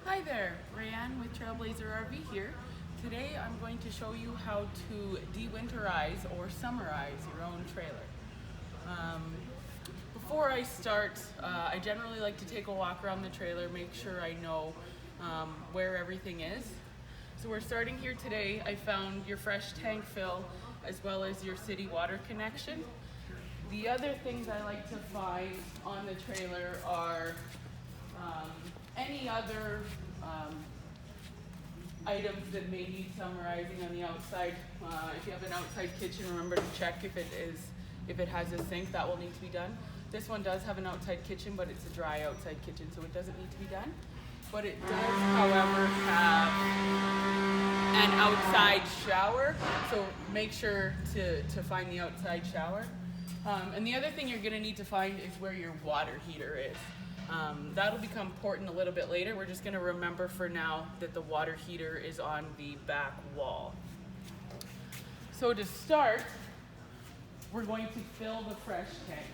Hi there, Rae-anne with Trailblazer RV here. Today I'm going to show you how to de-winterize or summerize your own trailer. Before I start, I generally like to take a walk around the trailer, make sure I know where everything is. So we're starting here today. I found your fresh tank fill as well as your city water connection. The other things I like to find on the trailer are any other items that may need summerizing on the outside. If you have an outside kitchen, remember to check if it has a sink. That will need to be done. This one does have an outside kitchen, but it's a dry outside kitchen, so it doesn't need to be done. But it does, however, have an outside shower, so make sure to find the outside shower. And the other thing you're going to need to find is where your water heater is. That'll become important a little bit later. We're just going to remember for now that the water heater is on the back wall. So to start, we're going to fill the fresh tank.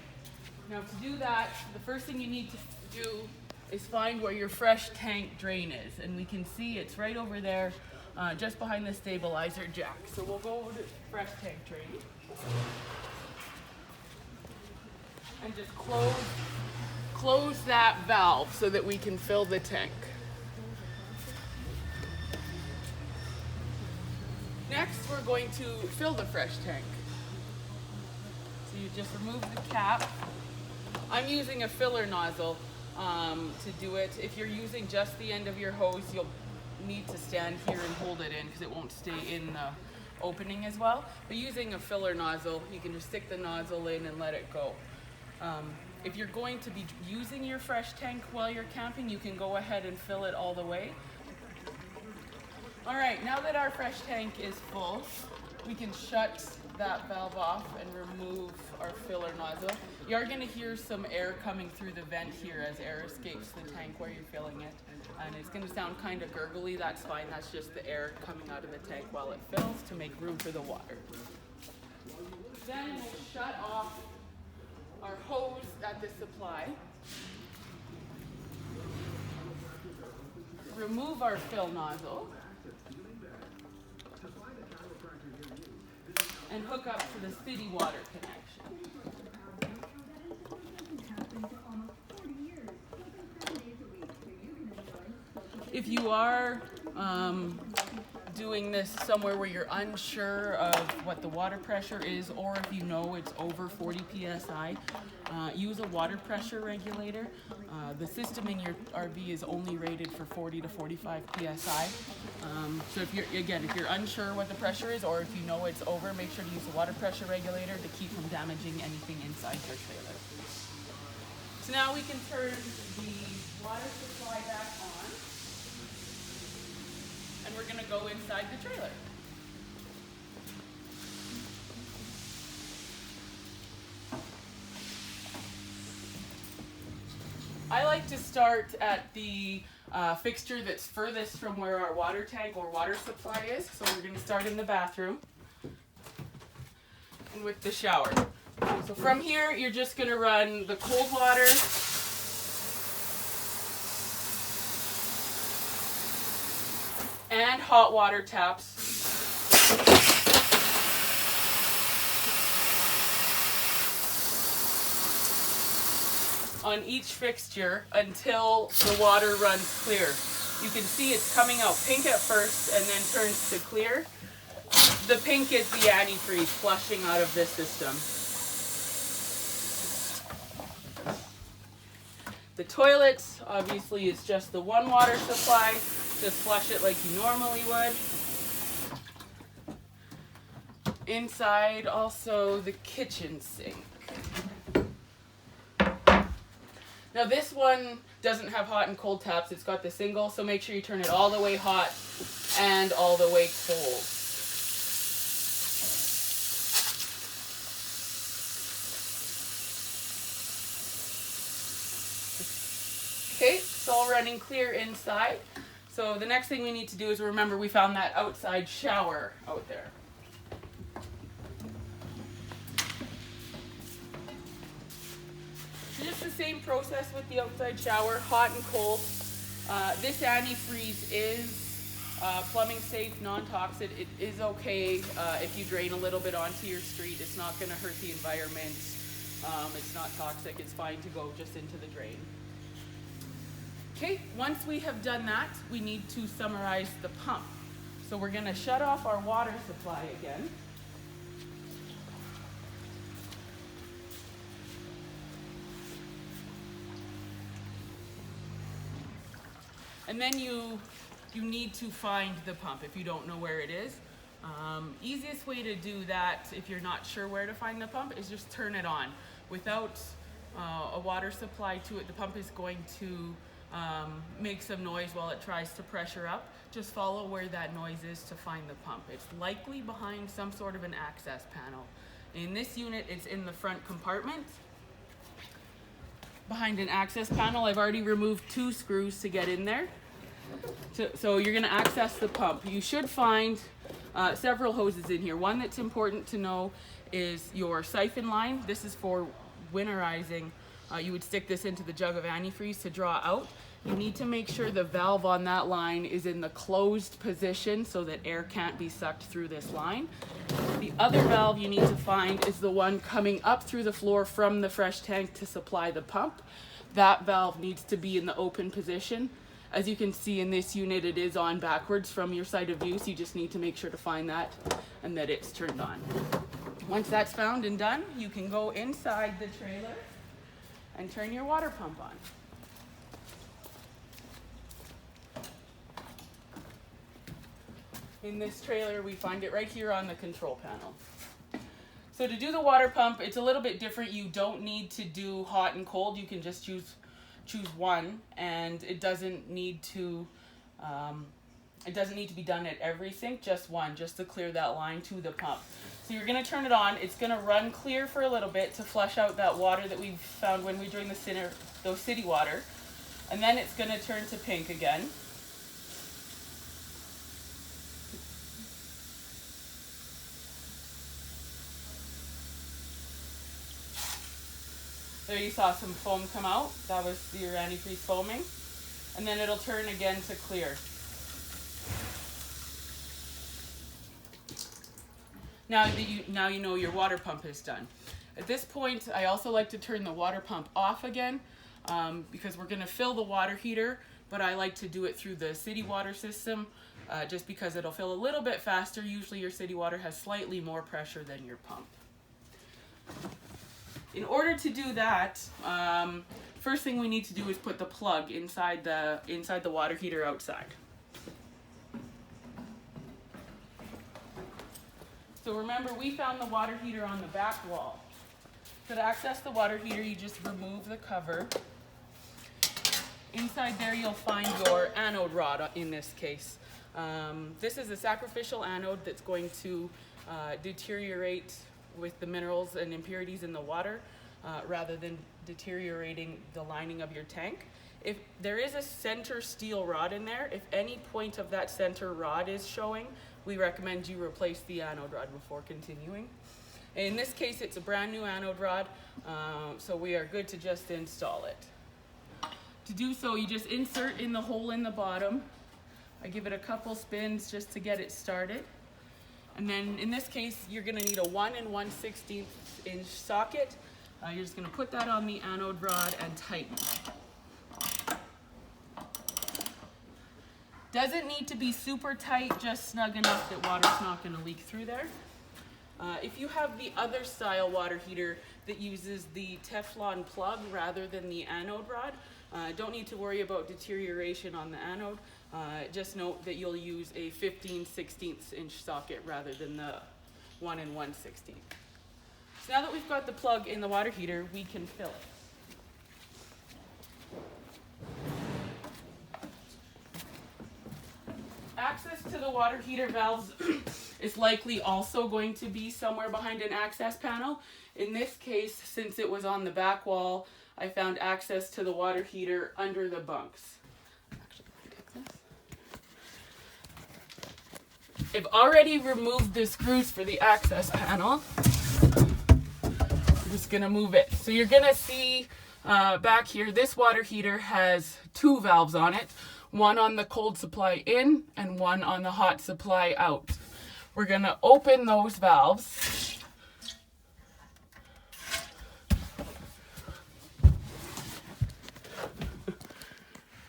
Now to do that, the first thing you need to do is find where your fresh tank drain is. And we can see it's right over there, just behind the stabilizer jack. So we'll go over to fresh tank drain. And just close that valve so that we can fill the tank. Next, we're going to fill the fresh tank. So you just remove the cap. I'm using a filler nozzle to do it. If you're using just the end of your hose, you'll need to stand here and hold it in because it won't stay in the opening as well. But using a filler nozzle, you can just stick the nozzle in and let it go. If you're going to be using your fresh tank while you're camping, you can go ahead and fill it all the way. All right, now that our fresh tank is full, we can shut that valve off and remove our filler nozzle. You are going to hear some air coming through the vent here as air escapes the tank where you're filling it. And it's going to sound kind of gurgly. That's fine. That's just the air coming out of the tank while it fills to make room for the water. Then we'll shut off our hose at the supply, remove our fill nozzle, and hook up to the city water connection. If you are doing this somewhere where you're unsure of what the water pressure is, or if you know it's over 40 psi, use a water pressure regulator. The system in your RV is only rated for 40 to 45 psi. So if you're unsure what the pressure is, or if you know it's over, make sure to use a water pressure regulator to keep from damaging anything inside your trailer. So now we can turn the water supply back on. And we're going to go inside the trailer. I like to start at the fixture that's furthest from where our water tank or water supply is. So we're going to start in the bathroom and with the shower. So from here, you're just going to run the cold water and hot water taps on each fixture until the water runs clear. You can see it's coming out pink at first and then turns to clear. The pink is the antifreeze flushing out of this system. The toilets, obviously, is just the one water supply. Just flush it like you normally would. Inside, also the kitchen sink. Now this one doesn't have hot and cold taps. It's got the single, so make sure you turn it all the way hot and all the way cold. Okay, it's all running clear inside. So the next thing we need to do is remember we found that outside shower out there. Just the same process with the outside shower, hot and cold. This antifreeze is plumbing safe, non-toxic. It is okay if you drain a little bit onto your street. It's not going to hurt the environment. It's not toxic. It's fine to go just into the drain. Okay, once we have done that, we need to summarize the pump. So we're going to shut off our water supply again. And then you need to find the pump if you don't know where it is. Easiest way to do that if you're not sure where to find the pump is just turn it on. Without a water supply to it, the pump is going to make some noise while it tries to pressure up. Just follow where that noise is to find the pump. It's likely behind some sort of an access panel. In this unit, it's in the front compartment. Behind an access panel, I've already removed 2 screws to get in there. So you're going to access the pump. You should find several hoses in here. One that's important to know is your siphon line. This is for winterizing. You would stick this into the jug of antifreeze to draw out. You need to make sure the valve on that line is in the closed position so that air can't be sucked through this line. The other valve you need to find is the one coming up through the floor from the fresh tank to supply the pump. That valve needs to be in the open position. As you can see in this unit, it is on backwards from your side of view, so you just need to make sure to find that and that it's turned on. Once that's found and done, you can go inside the trailer and turn your water pump on. In this trailer, we find it right here on the control panel. So to do the water pump, it's a little bit different. You don't need to do hot and cold. You can just choose one, and it doesn't need to be done at every sink, just one, just to clear that line to the pump. So you're going to turn it on. It's going to run clear for a little bit to flush out that water that we found when we drained those city water, and then it's going to turn to pink again. There you saw some foam come out. That was your antifreeze foaming. And then it'll turn again to clear. Now you know your water pump is done. At this point, I also like to turn the water pump off again because we're going to fill the water heater, but I like to do it through the city water system just because it'll fill a little bit faster. Usually your city water has slightly more pressure than your pump. In order to do that, first thing we need to do is put the plug inside the water heater outside. So remember, we found the water heater on the back wall. So to access the water heater, you just remove the cover. Inside there, you'll find your anode rod in this case. This is a sacrificial anode that's going to deteriorate with the minerals and impurities in the water rather than deteriorating the lining of your tank. If there is a center steel rod in there, if any point of that center rod is showing, we recommend you replace the anode rod before continuing. In this case, it's a brand new anode rod, so we are good to just install it. To do so, you just insert in the hole in the bottom. I give it a couple spins just to get it started. And then in this case, you're going to need a 1 1/16 inch socket. You're just going to put that on the anode rod and tighten. Doesn't need to be super tight, just snug enough that water's not going to leak through there. If you have the other style water heater that uses the Teflon plug rather than the anode rod, don't need to worry about deterioration on the anode. Just note that you'll use a 15/16 inch socket rather than the 1 1/16. So now that we've got the plug in the water heater, we can fill it. Access to the water heater valves is likely also going to be somewhere behind an access panel. In this case, since it was on the back wall, I found access to the water heater under the bunks. Actually, let me take this. I've already removed the screws for the access panel. I'm just going to move it. So you're going to see back here, this water heater has 2 valves on it, one on the cold supply in and one on the hot supply out. We're going to open those valves.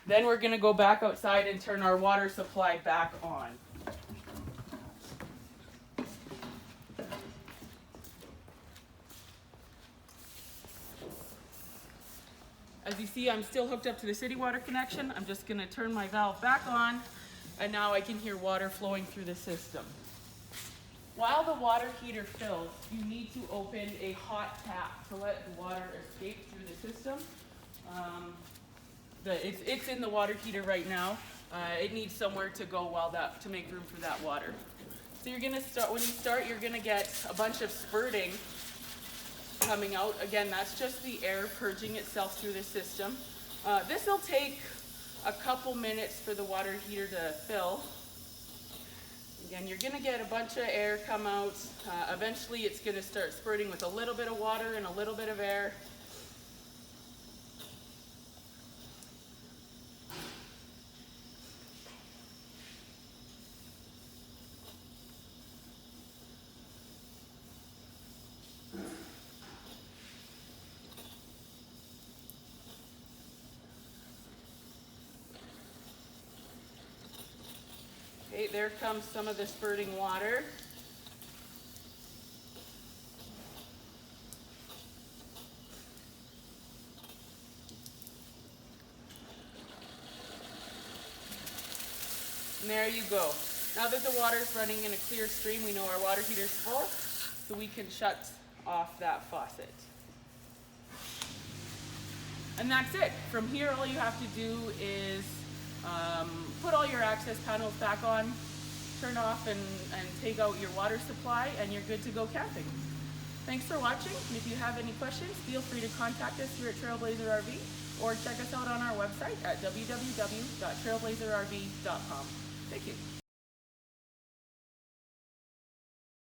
Then we're going to go back outside and turn our water supply back on. As you see, I'm still hooked up to the city water connection. I'm just going to turn my valve back on, and now I can hear water flowing through the system. While the water heater fills, you need to open a hot tap to let the water escape through the system. It's in the water heater right now. It needs somewhere to go to make room for that water. So you're going to start, when you start, you're going to get a bunch of spurting coming out. Again, that's just the air purging itself through the system. This will take a couple minutes for the water heater to fill. Again, you're going to get a bunch of air come out. Eventually it's going to start spurting with a little bit of water and a little bit of air. Okay, there comes some of the spurting water. And there you go. Now that the water is running in a clear stream, we know our water heater is full, so we can shut off that faucet. And that's it. From here, all you have to do is put all your access panels back on, turn off and take out your water supply, and you're good to go camping. Thanks for watching, and if you have any questions, feel free to contact us here at Trailblazer RV or check us out on our website at www.trailblazerrv.com. Thank you.